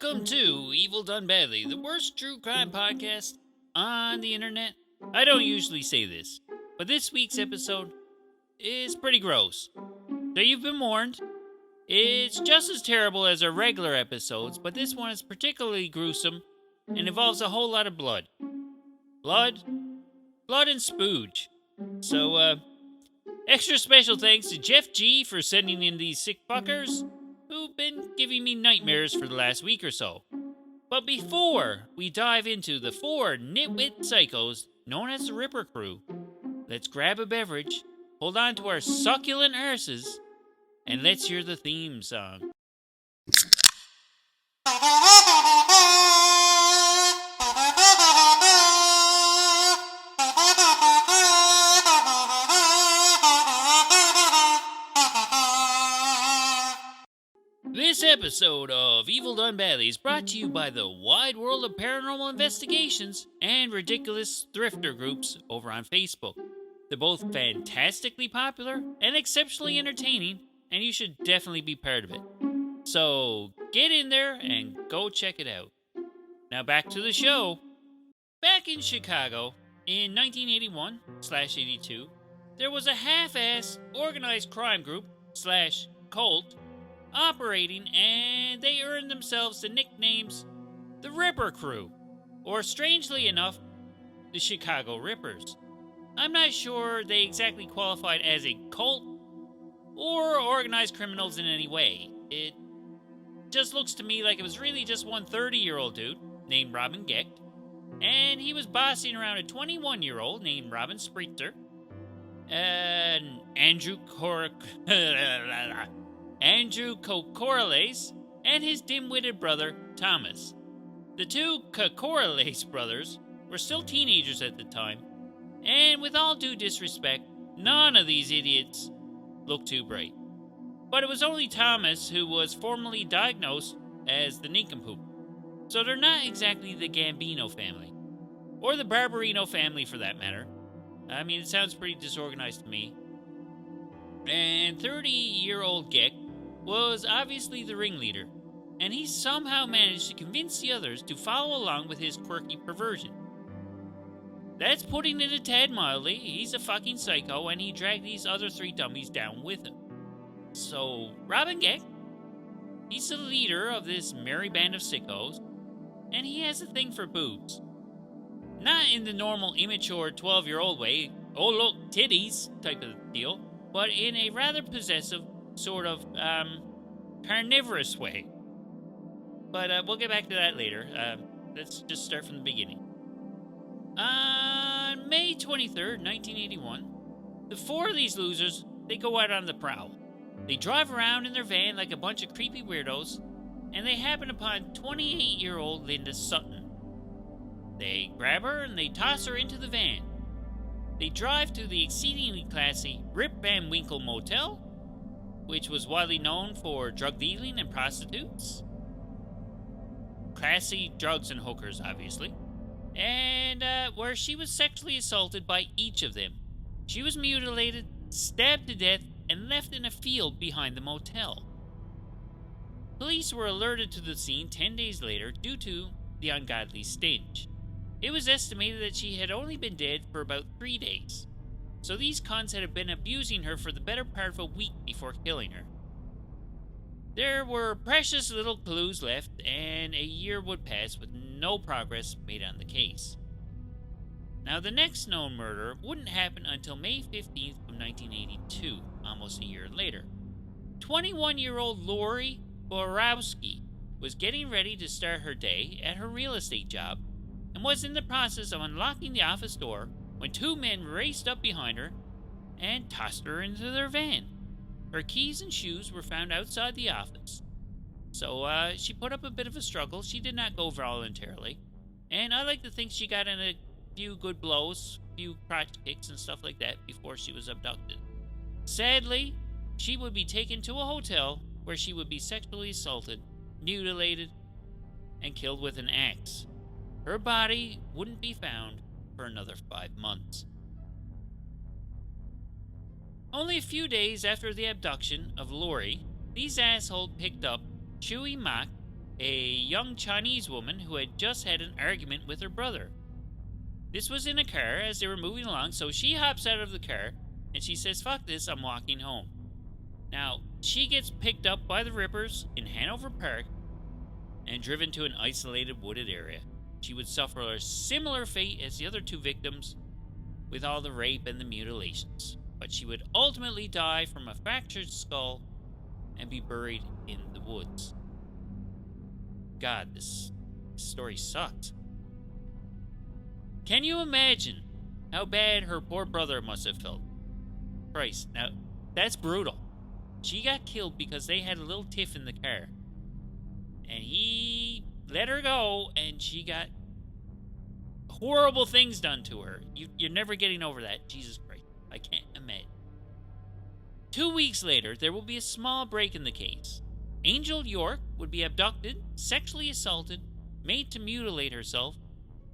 Welcome to Evil Done Badly, the worst true crime podcast on the internet. I don't usually say this, but this week's episode is pretty gross. So you've been warned. It's just as terrible as our regular episodes, but this one is particularly gruesome and involves a whole lot of blood. Blood and spooge. So, extra special thanks to Jeff G for sending in these sick fuckers who've been giving me nightmares for the last week or so. But before we dive into the four nitwit psychos known as the Ripper Crew, let's grab a beverage, hold on to our succulent arses, and let's hear the theme song. This episode of Evil Done Badly is brought to you by the wide world of paranormal investigations and ridiculous thrifter groups over on Facebook. They're both fantastically popular and exceptionally entertaining, and you should definitely be part of it. So get in there and go check it out. Now back to the show. Back in Chicago in 1981/82, there was a half-ass organized crime group /cult operating, and they earned themselves the nicknames the Ripper Crew, or strangely enough, the Chicago Rippers. I'm not sure they exactly qualified as a cult or organized criminals in any way. It just looks to me like it was really just one 30-year-old dude named Robin Gecht, and he was bossing around a 21-year-old named Robin Spritzer, and Andrew Kokorales, and his dim-witted brother, Thomas. The two Kokorales brothers were still teenagers at the time, and with all due disrespect, none of these idiots looked too bright. But it was only Thomas who was formally diagnosed as the nincompoop, so they're not exactly the Gambino family, or the Barbarino family for that matter. I mean, it sounds pretty disorganized to me. And 30-year-old Gecht was obviously the ringleader, and he somehow managed to convince the others to follow along with his quirky perversion. That's putting it a tad mildly. He's a fucking psycho, and he dragged these other three dummies down with him. So, Robin Gecht, he's the leader of this merry band of sickos, and he has a thing for boobs. Not in the normal immature 12-year-old way, oh look, titties type of deal, but in a rather possessive, sort of, carnivorous way. But we'll get back to that later. Let's just start from the beginning. On May 23rd, 1981, the four of these losers, they go out on the prowl. They drive around in their van like a bunch of creepy weirdos, and they happen upon 28-year-old Linda Sutton. They grab her and they toss her into the van. They drive to the exceedingly classy Rip Van Winkle Motel, which was widely known for drug dealing and prostitutes. Classy drugs and hookers, obviously. And where she was sexually assaulted by each of them. She was mutilated, stabbed to death, and left in a field behind the motel. Police were alerted to the scene 10 days later due to the ungodly stench. It was estimated that she had only been dead for about 3 days, so these cunts had been abusing her for the better part of a week before killing her. There were precious little clues left, and a year would pass with no progress made on the case. Now, the next known murder wouldn't happen until May 15th of 1982, almost a year later. 21-year-old Lori Borowski was getting ready to start her day at her real estate job and was in the process of unlocking the office door when two men raced up behind her and tossed her into their van. Her keys and shoes were found outside the office. So she put up a bit of a struggle. She did not go voluntarily. And I like to think she got in a few good blows, a few crotch kicks and stuff like that before she was abducted. Sadly, she would be taken to a hotel where she would be sexually assaulted, mutilated, and killed with an axe. Her body wouldn't be found for another 5 months. Only a few days after the abduction of Lori, these assholes picked up Chewy Mock a young Chinese woman who had just had an argument with her brother. This was in a car as they were moving along, so she hops out of the car and she says, "Fuck this, I'm walking home." Now, she gets picked up by the Rippers in Hanover Park and driven to an isolated wooded area. She would suffer a similar fate as the other two victims, with all the rape and the mutilations, but she would ultimately die from a fractured skull and be buried in the woods. God, this story sucked. Can you imagine how bad her poor brother must have felt? Christ, now that's brutal. She got killed because they had a little tiff in the car. And he let her go, and she got horrible things done to her. You're never getting over that. Jesus Christ. I can't imagine. 2 weeks later, there will be a small break in the case. Angel York would be abducted, sexually assaulted, made to mutilate herself,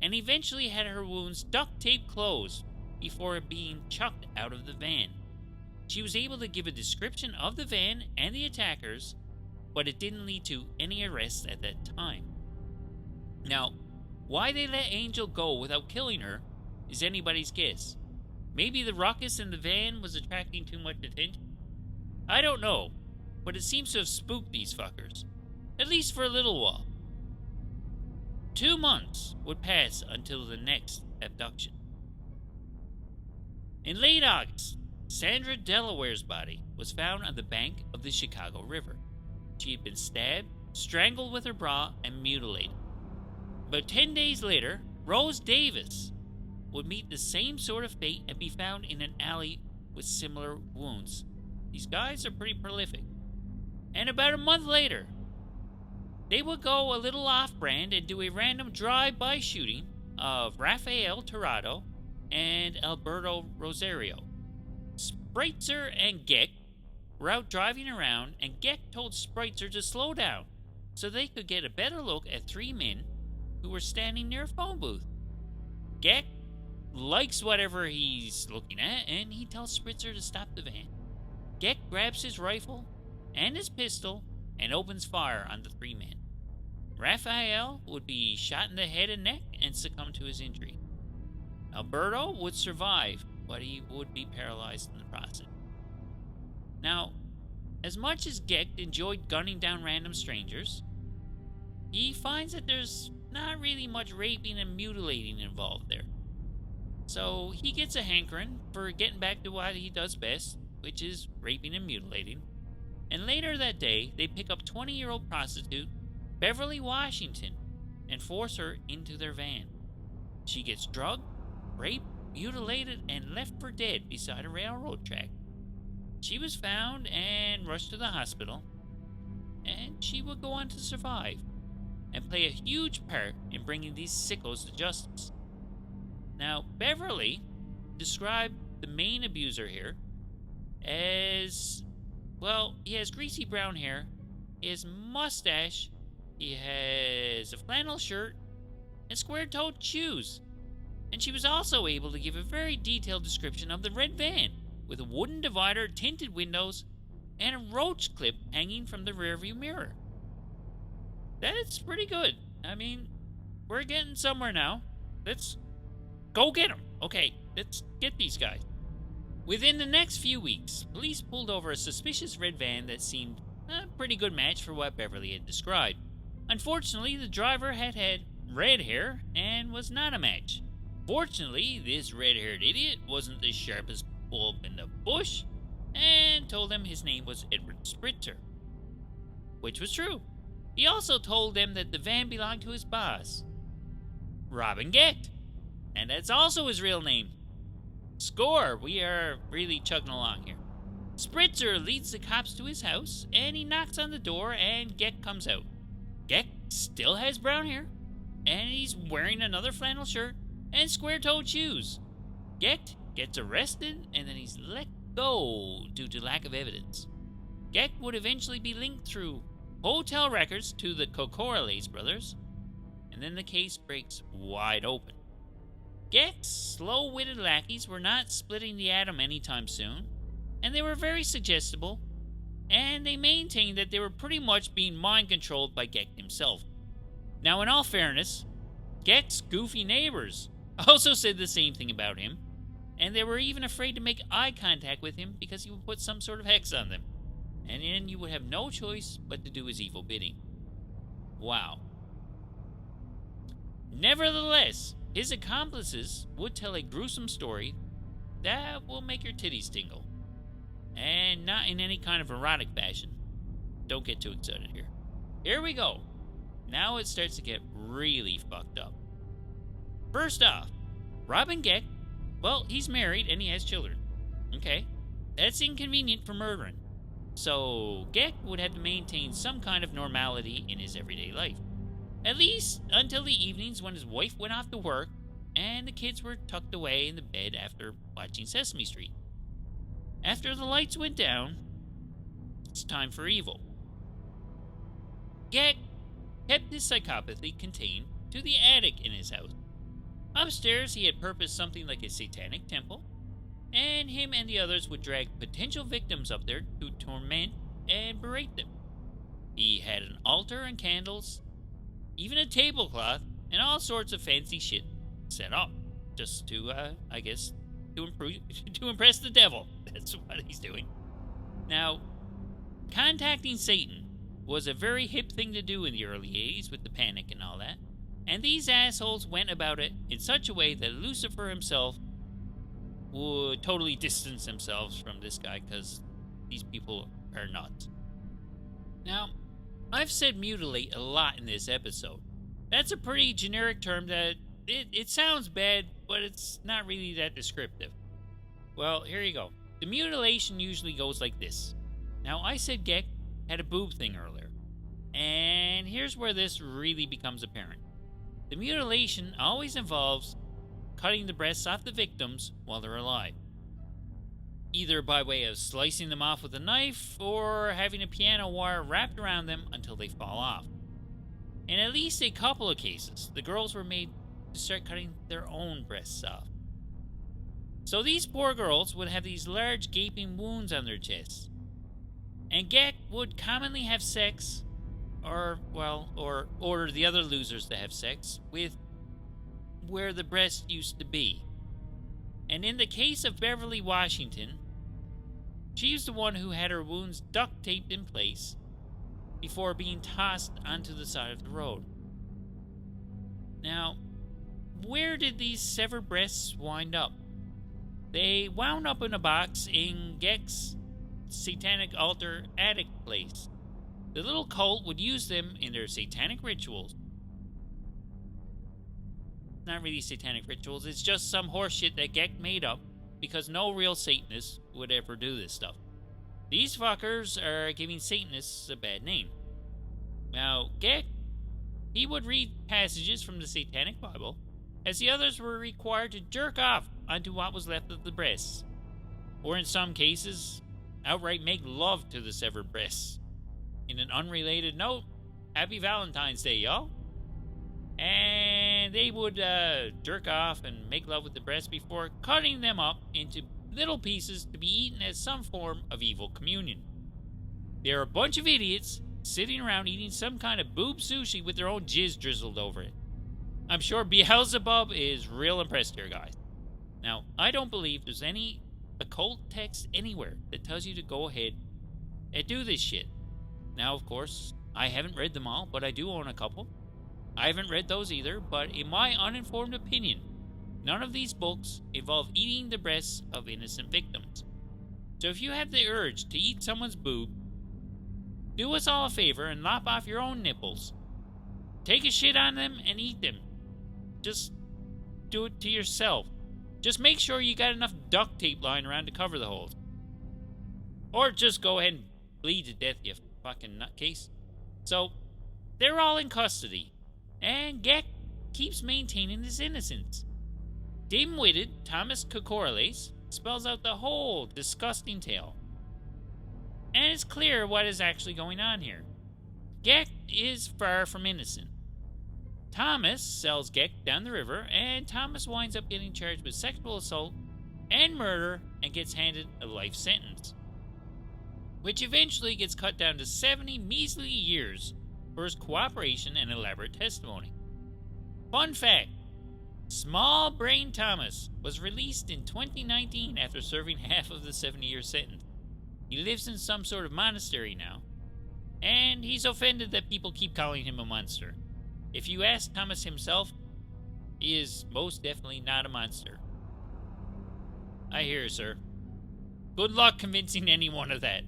and eventually had her wounds duct taped closed before being chucked out of the van. She was able to give a description of the van and the attackers, but it didn't lead to any arrests at that time. Now, why they let Angel go without killing her is anybody's guess. Maybe the ruckus in the van was attracting too much attention? I don't know, but it seems to have spooked these fuckers, at least for a little while. 2 months would pass until the next abduction. In late August, Sandra Delaware's body was found on the bank of the Chicago River. She had been stabbed, strangled with her bra, and mutilated. About 10 days later, Rose Davis would meet the same sort of fate and be found in an alley with similar wounds. These guys are pretty prolific. And about a month later, they would go a little off-brand and do a random drive-by shooting of Rafael Tirado and Alberto Rosario. Spritzer and Geck were out driving around, and Geck told Spritzer to slow down so they could get a better look at 3 men who were standing near a phone booth. Geck likes whatever he's looking at, and he tells Spritzer to stop the van. Geck grabs his rifle and his pistol and opens fire on the 3 men. Raphael would be shot in the head and neck and succumb to his injury. Alberto would survive, but he would be paralyzed in the process. Now, as much as Geck enjoyed gunning down random strangers, he finds that there's not really much raping and mutilating involved there. So he gets a hankering for getting back to what he does best, which is raping and mutilating. And later that day, they pick up 20-year-old prostitute Beverly Washington and force her into their van. She gets drugged, raped, mutilated, and left for dead beside a railroad track. She was found and rushed to the hospital, and she would go on to survive and play a huge part in bringing these sickos to justice. Now, Beverly described the main abuser here as, well, he has greasy brown hair, he has mustache, he has a flannel shirt, and square-toed shoes. And she was also able to give a very detailed description of the red van, with a wooden divider, tinted windows, and a roach clip hanging from the rearview mirror. That's pretty good. I mean, we're getting somewhere now. Let's go get them. Okay, let's get these guys. Within the next few weeks, police pulled over a suspicious red van that seemed a pretty good match for what Beverly had described. Unfortunately, the driver had red hair and was not a match. Fortunately, this red-haired idiot wasn't the sharpest bulb in the bush and told them his name was Edward Spritzer, which was true. He also told them that the van belonged to his boss, Robin Gecht, and that's also his real name. Score, we are really chugging along here. Spritzer leads the cops to his house, and he knocks on the door, and Gecht comes out. Gecht still has brown hair, and he's wearing another flannel shirt and square-toed shoes. Gecht gets arrested, and then he's let go due to lack of evidence. Gecht would eventually be linked through hotel records to the Cocorales brothers, and then the case breaks wide open. Gecht's slow-witted lackeys were not splitting the atom anytime soon, and they were very suggestible, and they maintained that they were pretty much being mind-controlled by Geck himself. Now, in all fairness, Geck's goofy neighbors also said the same thing about him, and they were even afraid to make eye contact with him because he would put some sort of hex on them, and then you would have no choice but to do his evil bidding. Wow. Nevertheless, his accomplices would tell a gruesome story that will make your titties tingle. And not in any kind of erotic fashion. Don't get too excited here. Here we go. Now it starts to get really fucked up. First off, Robin Geck, well, he's married and he has children. Okay, that's inconvenient for murdering. So Geck would have to maintain some kind of normality in his everyday life. At least until the evenings when his wife went off to work and the kids were tucked away in the bed after watching Sesame Street. After the lights went down, it's time for evil. Geck kept his psychopathy contained to the attic in his house. Upstairs, he had purposed something like a satanic temple, and him and the others would drag potential victims up there to torment and berate them. He had an altar and candles, even a tablecloth, and all sorts of fancy shit set up, just to, to impress the devil. That's what he's doing. Now, contacting Satan was a very hip thing to do in the early 80s with the panic and all that. And these assholes went about it in such a way that Lucifer himself would totally distance themselves from this guy because these people are nuts. Now, I've said mutilate a lot in this episode. That's a pretty generic term that it sounds bad, but it's not really that descriptive. Well, here you go. The mutilation usually goes like this. Now, I said Geck had a boob thing earlier, and here's where this really becomes apparent. The mutilation always involves cutting the breasts off the victims while they're alive, either by way of slicing them off with a knife or having a piano wire wrapped around them until they fall off. In at least a couple of cases, the girls were made to start cutting their own breasts off. So these poor girls would have these large gaping wounds on their chests. And Geck would commonly have sex, or order the other losers to have sex, with where the breast used to be. And in the case of Beverly Washington, she's the one who had her wounds duct taped in place before being tossed onto the side of the road. Now, where did these severed breasts wind up? They wound up in a box in Geck's satanic altar attic place. The little cult would use them in their satanic rituals. Not really satanic rituals, it's just some horseshit that Geck made up because no real Satanist would ever do this stuff. These fuckers are giving Satanists a bad name. Now, Geck, he would read passages from the Satanic Bible, as the others were required to jerk off onto what was left of the breasts, or in some cases, outright make love to the severed breasts. In an unrelated note, happy Valentine's Day, y'all. And they would jerk off and make love with the breasts before cutting them up into little pieces to be eaten as some form of evil communion. They're a bunch of idiots sitting around eating some kind of boob sushi with their own jizz drizzled over it. I'm sure Beelzebub is real impressed here, guys. Now, I don't believe there's any occult text anywhere that tells you to go ahead and do this shit. Now, of course, I haven't read them all, but I do own a couple. I haven't read those either, but in my uninformed opinion, none of these books involve eating the breasts of innocent victims. So if you have the urge to eat someone's boob, do us all a favor and lop off your own nipples. Take a shit on them and eat them. Just do it to yourself. Just make sure you got enough duct tape lying around to cover the holes. Or just go ahead and bleed to death, you fucking nutcase. So, they're all in custody, and Geck keeps maintaining his innocence. Dim-witted Thomas Kokorales spells out the whole disgusting tale. And it's clear what is actually going on here. Geck is far from innocent. Thomas sells Geck down the river, and Thomas winds up getting charged with sexual assault and murder and gets handed a life sentence. which eventually gets cut down to 70 measly years for his cooperation and elaborate testimony. Fun fact: Small Brain Thomas was released in 2019 after serving half of the 70-year sentence. He lives in some sort of monastery now, and he's offended that people keep calling him a monster. If you ask Thomas himself, he is most definitely not a monster. I hear you, sir. Good luck convincing anyone of that.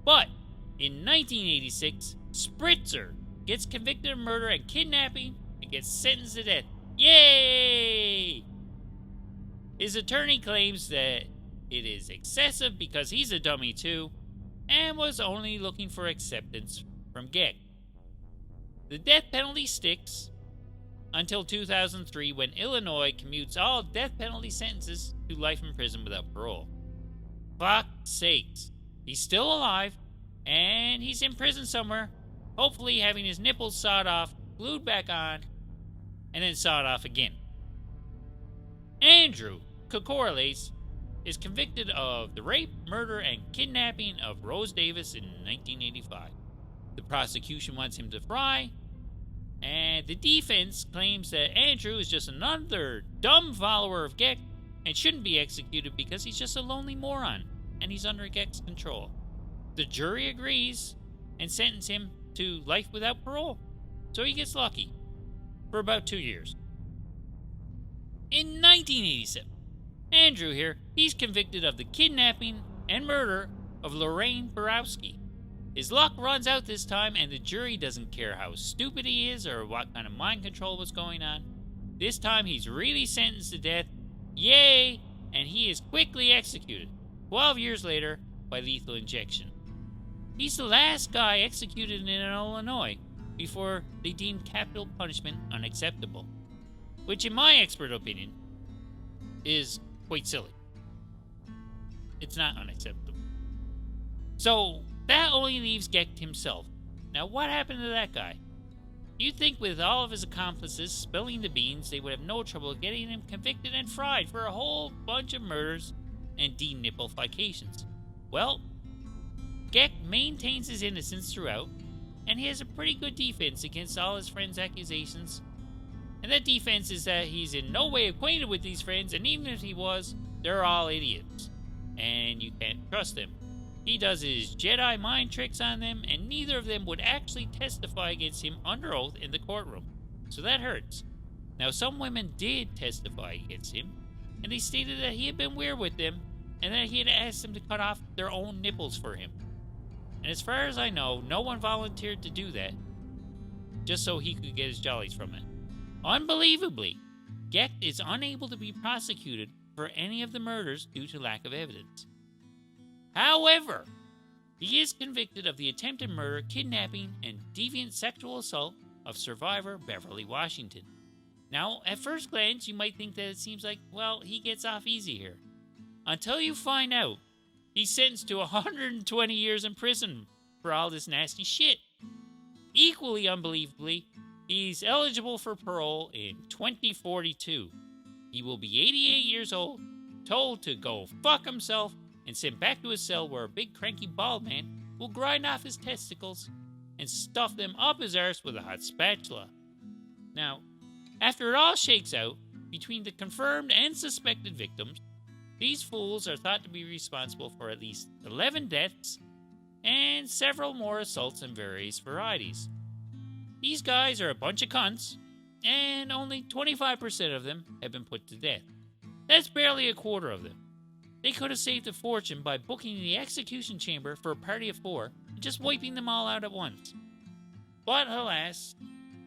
But in 1986, Spritzer gets convicted of murder and kidnapping and gets sentenced to death. Yay! His attorney claims that it is excessive because he's a dummy too, and was only looking for acceptance from Geck. The death penalty sticks until 2003, when Illinois commutes all death penalty sentences to life in prison without parole. Fuck's sakes. He's still alive, and he's in prison somewhere, hopefully having his nipples sawed off, glued back on, and then sawed off again. Andrew Kokorales is convicted of the rape, murder, and kidnapping of Rose Davis in 1985. The prosecution wants him to fry, and the defense claims that Andrew is just another dumb follower of Geck and shouldn't be executed because he's just a lonely moron and he's under Geck's control. The jury agrees and sentences him to life without parole, so he gets lucky for about 2 years. In 1987, Andrew here, he's convicted of the kidnapping and murder of Lorraine Borowski. His luck runs out this time, and the jury doesn't care how stupid he is or what kind of mind control was going on. This time he's really sentenced to death. Yay! And he is quickly executed, 12 years later, by lethal injection. He's the last guy executed in Illinois before they deemed capital punishment unacceptable, which in my expert opinion is quite silly. It's not unacceptable. So that only leaves Geck himself. Now what happened to that guy? You'd think with all of his accomplices spilling the beans, they would have no trouble getting him convicted and fried for a whole bunch of murders and denipplifications. Well, Geck maintains his innocence throughout, and he has a pretty good defense against all his friends' accusations. And that defense is that he's in no way acquainted with these friends, and even if he was, they're all idiots, and you can't trust them. He does his Jedi mind tricks on them, and neither of them would actually testify against him under oath in the courtroom. So that hurts. Now, some women did testify against him, and they stated that he had been weird with them, and that he had asked them to cut off their own nipples for him. And as far as I know, no one volunteered to do that, just so he could get his jollies from it. Unbelievably, Geck is unable to be prosecuted for any of the murders due to lack of evidence. However, he is convicted of the attempted murder, kidnapping, and deviant sexual assault of survivor Beverly Washington. Now, at first glance, you might think that it seems like, well, he gets off easy here. Until you find out, he's sentenced to 120 years in prison for all this nasty shit. Equally unbelievably, he's eligible for parole in 2042. He will be 88 years old, told to go fuck himself, and sent back to his cell where a big cranky bald man will grind off his testicles and stuff them up his arse with a hot spatula. Now, after it all shakes out, between the confirmed and suspected victims, these fools are thought to be responsible for at least 11 deaths and several more assaults in various varieties. These guys are a bunch of cunts, and only 25% of them have been put to death. That's barely a quarter of them. They could have saved a fortune by booking the execution chamber for a party of 4 and just wiping them all out at once. But alas,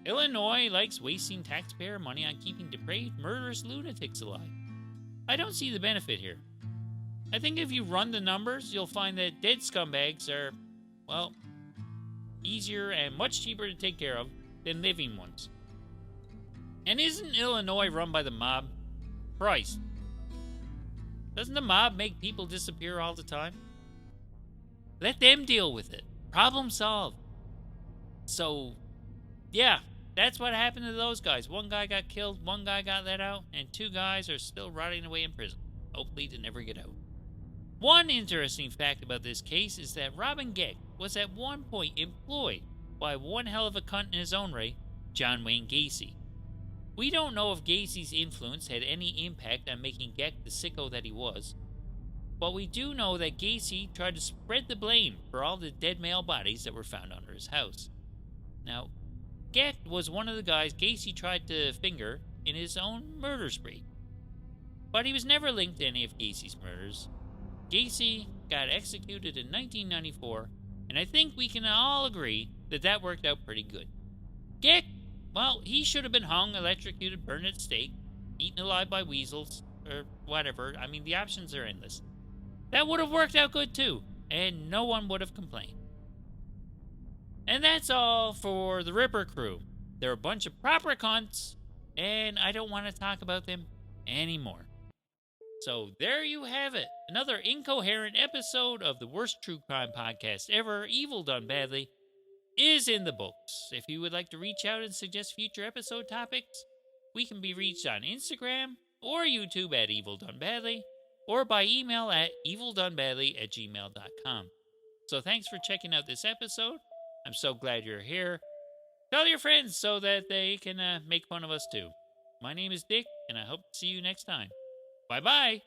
Illinois likes wasting taxpayer money on keeping depraved, murderous lunatics alive. I don't see the benefit here. I think if you run the numbers, you'll find that dead scumbags are, well, easier and much cheaper to take care of than living ones. And isn't Illinois run by the mob? Christ. Doesn't the mob make people disappear all the time? Let them deal with it. Problem solved. So, yeah, that's what happened to those guys. One guy got killed, one guy got let out, and 2 guys are still rotting away in prison. Hopefully to never get out. One interesting fact about this case is that Robin Geck was at one point employed by one hell of a cunt in his own right, John Wayne Gacy. We don't know if Gacy's influence had any impact on making Geck the sicko that he was, but we do know that Gacy tried to spread the blame for all the dead male bodies that were found under his house. Now, Geck was one of the guys Gacy tried to finger in his own murder spree, but he was never linked to any of Gacy's murders. Gacy got executed in 1994, and I think we can all agree that that worked out pretty good. Geck, well, he should have been hung, electrocuted, burned at stake, eaten alive by weasels, or whatever. I mean, the options are endless. That would have worked out good too, and no one would have complained. And that's all for the Ripper crew. They're a bunch of proper cunts, and I don't want to talk about them anymore. So there you have it. Another incoherent episode of the worst true crime podcast ever, Evil Done Badly, is in the books. If you would like to reach out and suggest future episode topics, we can be reached on Instagram or YouTube at Evil Done Badly, or by email at evildonebadly@gmail.com. So thanks for checking out this episode. I'm so glad you're here. Tell your friends so that they can make fun of us too. My name is Dick, and I hope to see you next time. Bye-bye.